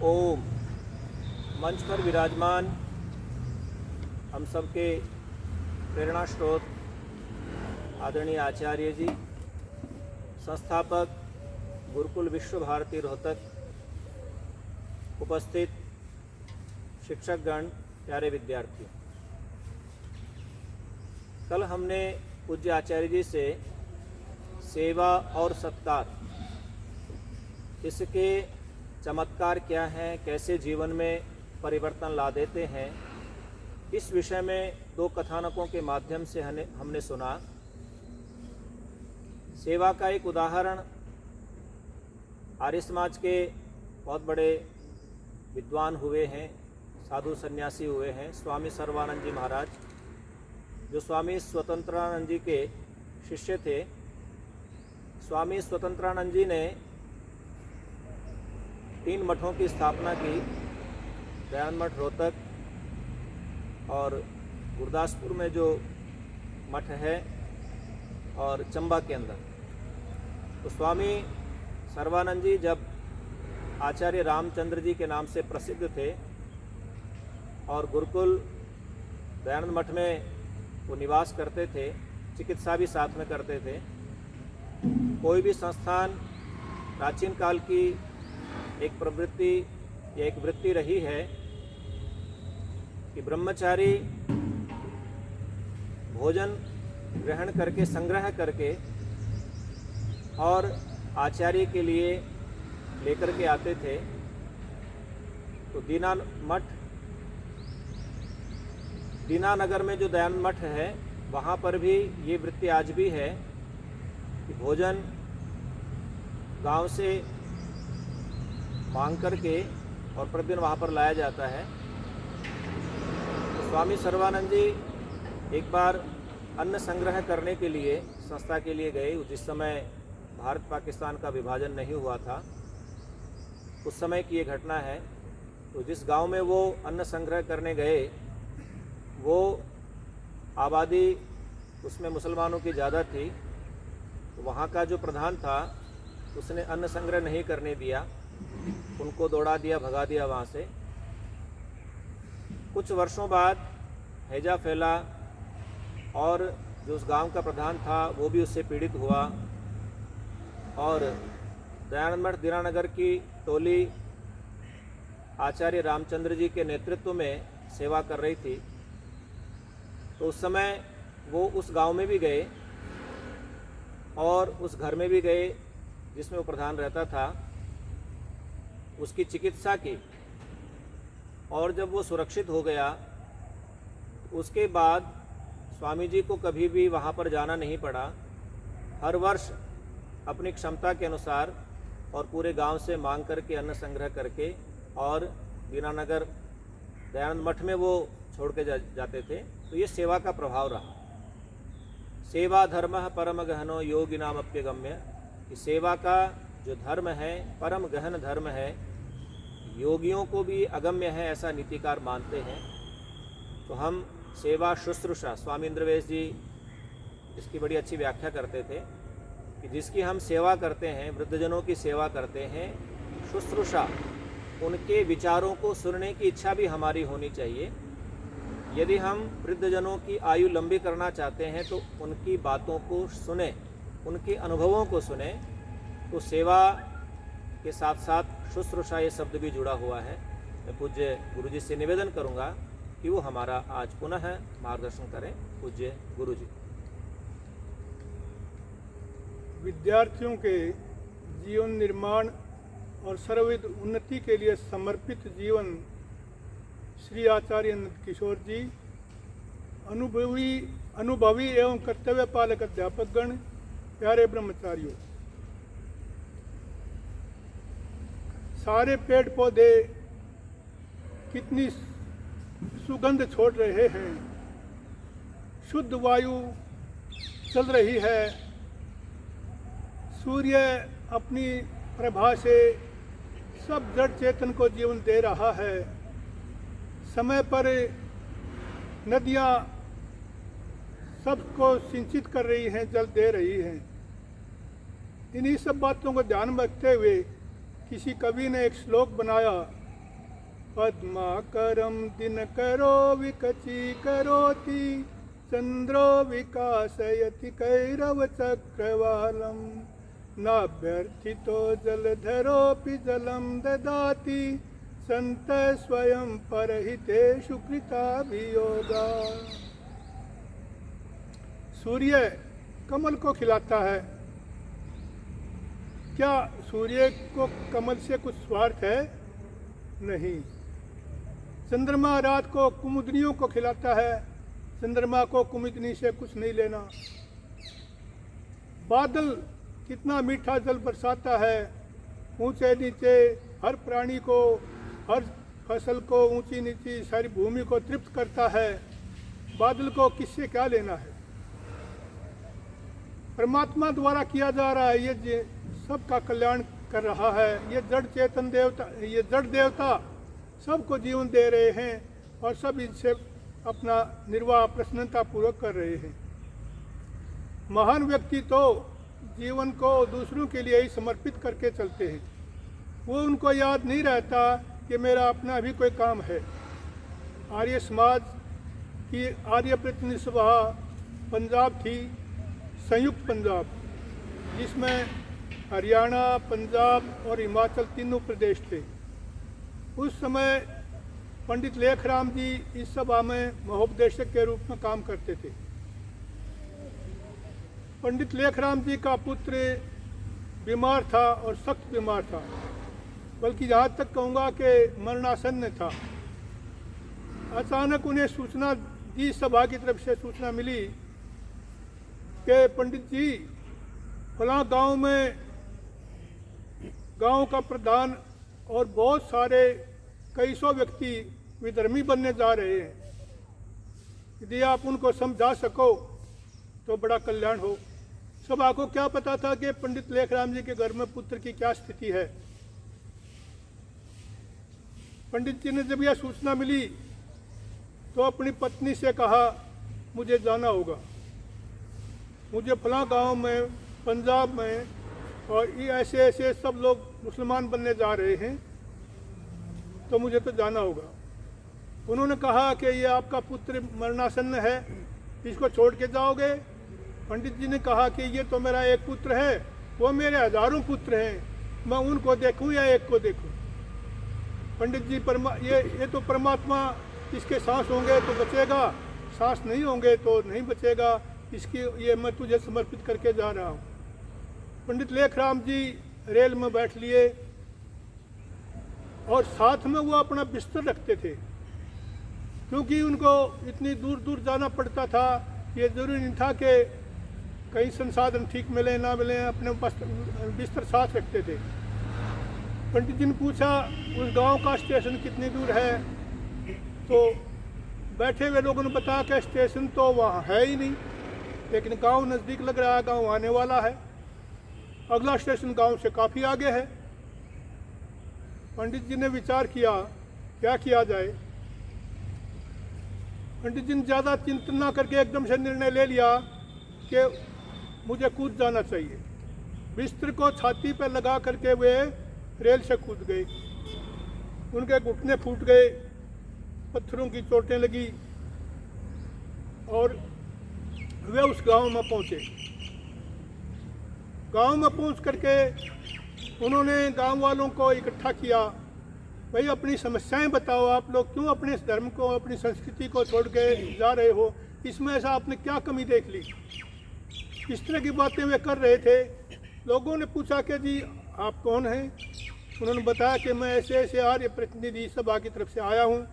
ओम। मंच पर विराजमान हम सबके प्रेरणा स्रोत आदरणीय आचार्य जी, संस्थापक गुरुकुल विश्व भारती रोहतक, उपस्थित शिक्षकगण, प्यारे विद्यार्थियों, कल हमने पूज्य आचार्य जी से सेवा और सत्कार, इसके चमत्कार क्या हैं, कैसे जीवन में परिवर्तन ला देते हैं, इस विषय में दो कथानकों के माध्यम से हमने सुना। सेवा का एक उदाहरण आर्य समाज के बहुत बड़े विद्वान हुए हैं, साधु सन्यासी हुए हैं, स्वामी सर्वानंद जी महाराज, जो स्वामी स्वतंत्रानंद जी के शिष्य थे। स्वामी स्वतंत्रानंद जी ने 3 मठों की स्थापना की, दयानंद मठ रोहतक और गुरदासपुर में जो मठ है और चंबा के अंदर। तो स्वामी सर्वानंद जी जब आचार्य रामचंद्र जी के नाम से प्रसिद्ध थे और गुरुकुल दयानंद मठ में वो निवास करते थे, चिकित्सा भी साथ में करते थे। कोई भी संस्थान प्राचीन काल की एक प्रवृत्ति या एक वृत्ति रही है कि ब्रह्मचारी भोजन ग्रहण करके, संग्रह करके और आचार्य के लिए लेकर के आते थे। तो दीनानगर में जो दयानंद मठ है, वहाँ पर भी ये वृत्ति आज भी है कि भोजन गांव से मांग करके और प्रतिदिन वहाँ पर लाया जाता है। तो स्वामी सर्वानंद जी एक बार अन्न संग्रह करने के लिए संस्था के लिए गए। जिस समय भारत पाकिस्तान का विभाजन नहीं हुआ था, उस समय की ये घटना है। तो जिस गांव में वो अन्न संग्रह करने गए, वो आबादी उसमें मुसलमानों की ज़्यादा थी। तो वहाँ का जो प्रधान था, उसने अन्न संग्रह नहीं करने दिया, उनको दौड़ा दिया, भगा दिया वहाँ से। कुछ वर्षों बाद हैजा फैला और जो उस गांव का प्रधान था वो भी उससे पीड़ित हुआ और दयानंद मठ दीनानगर की टोली आचार्य रामचंद्र जी के नेतृत्व में सेवा कर रही थी। तो उस समय वो उस गांव में भी गए और उस घर में भी गए जिसमें वो प्रधान रहता था, उसकी चिकित्सा की। और जब वो सुरक्षित हो गया, उसके बाद स्वामी जी को कभी भी वहाँ पर जाना नहीं पड़ा। हर वर्ष अपनी क्षमता के अनुसार और पूरे गांव से मांग करके, अन्न संग्रह करके और दीनानगर दयानंद मठ में वो छोड़ के जाते थे। तो ये सेवा का प्रभाव रहा। सेवा धर्मः परम गहनो योगिनामप्यगम्य। कि सेवा का जो धर्म है, परम गहन धर्म है, योगियों को भी अगम्य है, ऐसा नीतिकार मानते हैं। तो हम सेवा शुश्रूषा, स्वामी इंद्रवेश जी इसकी बड़ी अच्छी व्याख्या करते थे कि जिसकी हम सेवा करते हैं, वृद्धजनों की सेवा करते हैं, शुश्रूषा, उनके विचारों को सुनने की इच्छा भी हमारी होनी चाहिए। यदि हम वृद्धजनों की आयु लंबी करना चाहते हैं तो उनकी बातों को सुने, उनके अनुभवों को सुने। तो सेवा के साथ साथ शुश्रूषा ये शब्द भी जुड़ा हुआ है। मैं पूज्य गुरुजी से निवेदन करूंगा कि वो हमारा आज पुनः मार्गदर्शन करें। पूज्य गुरुजी। विद्यार्थियों के जीवन निर्माण और सर्वविध उन्नति के लिए समर्पित जीवन, श्री आचार्य नंद किशोर जी, अनुभवी एवं कर्तव्य पालक अध्यापकगण, प्यारे ब्रह्मचारियों, सारे पेड़ पौधे कितनी सुगंध छोड़ रहे हैं, शुद्ध वायु चल रही है, सूर्य अपनी प्रभा से सब जड़ चेतन को जीवन दे रहा है, समय पर नदियाँ सबको सिंचित कर रही हैं, जल दे रही हैं। इन्हीं सब बातों को ध्यान में रखते हुए किसी कवि ने एक श्लोक बनाया पद्माकरं दिनकरो विकचीकरोति चन्द्रो विकासयति कैरवचक्रवालं नाभ्यर्थितो जलधरोऽपि जलं ददाति संत स्वयं परहितेषु कृताभियोगा। सूर्य कमल को खिलाता है, क्या सूर्य को कमल से कुछ स्वार्थ है? नहीं। चंद्रमा रात को कुमुदनियों को खिलाता है, चंद्रमा को कुमुदनी से कुछ नहीं लेना। बादल कितना मीठा जल बरसाता है, ऊंचे नीचे हर प्राणी को, हर फसल को, ऊंची नीची सारी भूमि को तृप्त करता है। बादल को किससे क्या लेना है? परमात्मा द्वारा किया जा रहा है, ये सबका कल्याण कर रहा है। ये जड़ चेतन देवता, ये जड़ देवता सबको जीवन दे रहे हैं और सब इनसे अपना निर्वाह प्रसन्नता पूर्वक कर रहे हैं। महान व्यक्ति तो जीवन को दूसरों के लिए ही समर्पित करके चलते हैं। वो उनको याद नहीं रहता कि मेरा अपना भी कोई काम है। आर्य समाज की आर्य प्रतिनिधि सभा पंजाब थी, संयुक्त पंजाब, जिसमें हरियाणा, पंजाब और हिमाचल तीनों प्रदेश थे। उस समय पंडित लेखराम जी इस सभा में महोपदेशक के रूप में काम करते थे। पंडित लेखराम जी का पुत्र बीमार था और सख्त बीमार था, बल्कि यहाँ तक कहूँगा कि मरणासन्न था। अचानक उन्हें सूचना दी, सभा की तरफ से सूचना मिली कि पंडित जी फलां गांव में गांव का प्रधान और बहुत सारे कई सौ व्यक्ति विधर्मी बनने जा रहे हैं। यदि आप उनको समझा सको तो बड़ा कल्याण हो। सभा को क्या पता था कि पंडित लेखराम जी के घर में पुत्र की क्या स्थिति है। पंडित जी ने जब यह सूचना मिली तो अपनी पत्नी से कहा, मुझे जाना होगा, मुझे फलां गांव में पंजाब में और ये ऐसे ऐसे सब लोग मुसलमान बनने जा रहे हैं, तो मुझे तो जाना होगा। उन्होंने कहा कि ये आपका पुत्र मरणासन्न है, इसको छोड़ के जाओगे? पंडित जी ने कहा कि ये तो मेरा एक पुत्र है, वो मेरे हजारों पुत्र हैं, मैं उनको देखूं या एक को देखूं? पंडित जी ये तो परमात्मा, इसके सांस होंगे तो बचेगा, सांस नहीं होंगे तो नहीं बचेगा, इसकी ये मैं तुझे समर्पित करके जा रहा हूँ। पंडित लेखराम जी रेल में बैठ लिए और साथ में वो अपना बिस्तर रखते थे, क्योंकि उनको इतनी दूर दूर जाना पड़ता था। ये जरूरी नहीं था कि कई संसाधन ठीक मिले ना मिले, अपने बिस्तर साथ रखते थे। पंडित जी ने पूछा उस गांव का स्टेशन कितनी दूर है, तो बैठे हुए लोगों ने बताया कि स्टेशन तो वहाँ है ही नहीं, लेकिन गांव नज़दीक लग रहा है, गांव आने वाला है, अगला स्टेशन गांव से काफ़ी आगे है। पंडित जी ने विचार किया क्या किया जाए। पंडित जी ने ज़्यादा चिंतन ना करके एकदम से निर्णय ले लिया कि मुझे कूद जाना चाहिए। बिस्तर को छाती पर लगा करके वे रेल से कूद गए। उनके घुटने फूट गए, पत्थरों की चोटें लगी और वे उस गांव में पहुंचे। गांव में पहुंच करके उन्होंने गांव वालों को इकट्ठा किया, भाई अपनी समस्याएं बताओ, आप लोग क्यों अपने धर्म को, अपनी संस्कृति को छोड़ के जा रहे हो, इसमें ऐसा आपने क्या कमी देख ली? इस तरह की बातें वे कर रहे थे। लोगों ने पूछा कि जी आप कौन हैं? उन्होंने बताया कि मैं ऐसे ऐसे आर्य प्रतिनिधि सभा की तरफ से आया हूँ।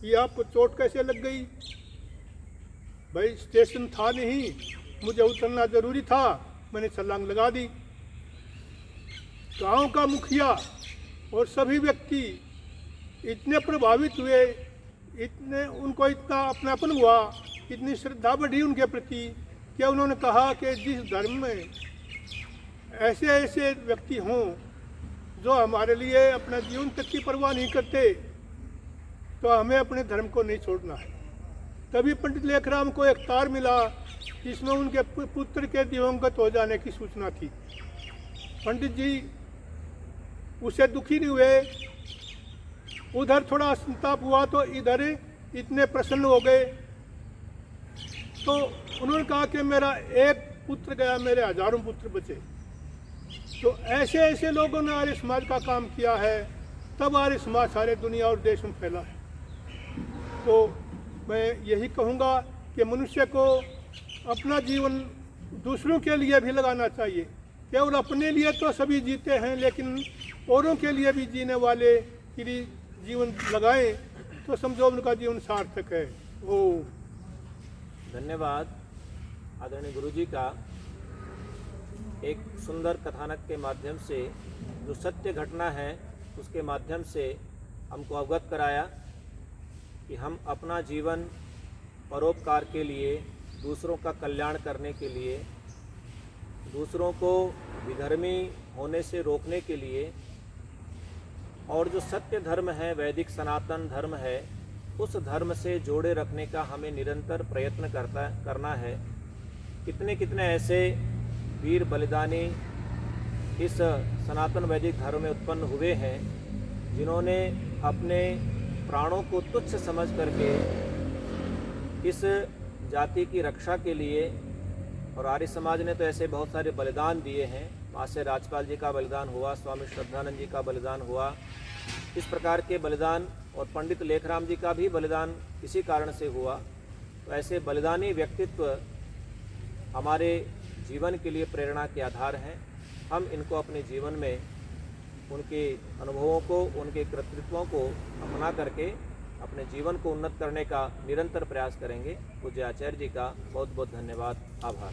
ये आपको चोट कैसे लग गई? भाई स्टेशन था नहीं, मुझे उतरना ज़रूरी था, मैंने छलांग लगा दी। गांव का मुखिया और सभी व्यक्ति इतने प्रभावित हुए, इतने उनको इतना अपनापन हुआ, इतनी श्रद्धा बढ़ी उनके प्रति कि उन्होंने कहा कि जिस धर्म में ऐसे ऐसे व्यक्ति हों जो हमारे लिए अपना जीवन तक की परवाह नहीं करते, तो हमें अपने धर्म को नहीं छोड़ना है। तभी पंडित लेखराम को एक तार मिला जिसमें उनके पुत्र के दिवंगत हो जाने की सूचना थी। पंडित जी उसे दुखी नहीं हुए, उधर थोड़ा संताप हुआ तो इधर इतने प्रसन्न हो गए। तो उन्होंने कहा कि मेरा एक पुत्र गया, मेरे हजारों पुत्र बचे। तो ऐसे ऐसे लोगों ने आर्य समाज का काम किया है, तब आर्य समाज सारे दुनिया और देश में फैला है। तो मैं यही कहूँगा कि मनुष्य को अपना जीवन दूसरों के लिए भी लगाना चाहिए। केवल अपने लिए तो सभी जीते हैं, लेकिन औरों के लिए भी जीने वाले के लिए जीवन लगाएं तो समझो उनका जीवन सार्थक है। ओ धन्यवाद आदरणीय गुरुजी का। एक सुंदर कथानक के माध्यम से जो सत्य घटना है उसके माध्यम से हमको अवगत कराया कि हम अपना जीवन परोपकार के लिए, दूसरों का कल्याण करने के लिए, दूसरों को विधर्मी होने से रोकने के लिए, और जो सत्य धर्म है, वैदिक सनातन धर्म है, उस धर्म से जोड़े रखने का हमें निरंतर प्रयत्न करना है। कितने कितने ऐसे वीर बलिदानी इस सनातन वैदिक धर्म में उत्पन्न हुए हैं जिन्होंने अपने प्राणों को तुच्छ समझ करके इस जाति की रक्षा के लिए, और आर्य समाज ने तो ऐसे बहुत सारे बलिदान दिए हैं। मासे राजपाल जी का बलिदान हुआ, स्वामी श्रद्धानंद जी का बलिदान हुआ, इस प्रकार के बलिदान, और पंडित लेखराम जी का भी बलिदान इसी कारण से हुआ। तो ऐसे बलिदानी व्यक्तित्व हमारे जीवन के लिए प्रेरणा के आधार हैं। हम इनको अपने जीवन में उनके अनुभवों को, उनके कृतित्वों को अपना करके अपने जीवन को उन्नत करने का निरंतर प्रयास करेंगे। पूज्य आचार्य जी का बहुत बहुत धन्यवाद, आभार।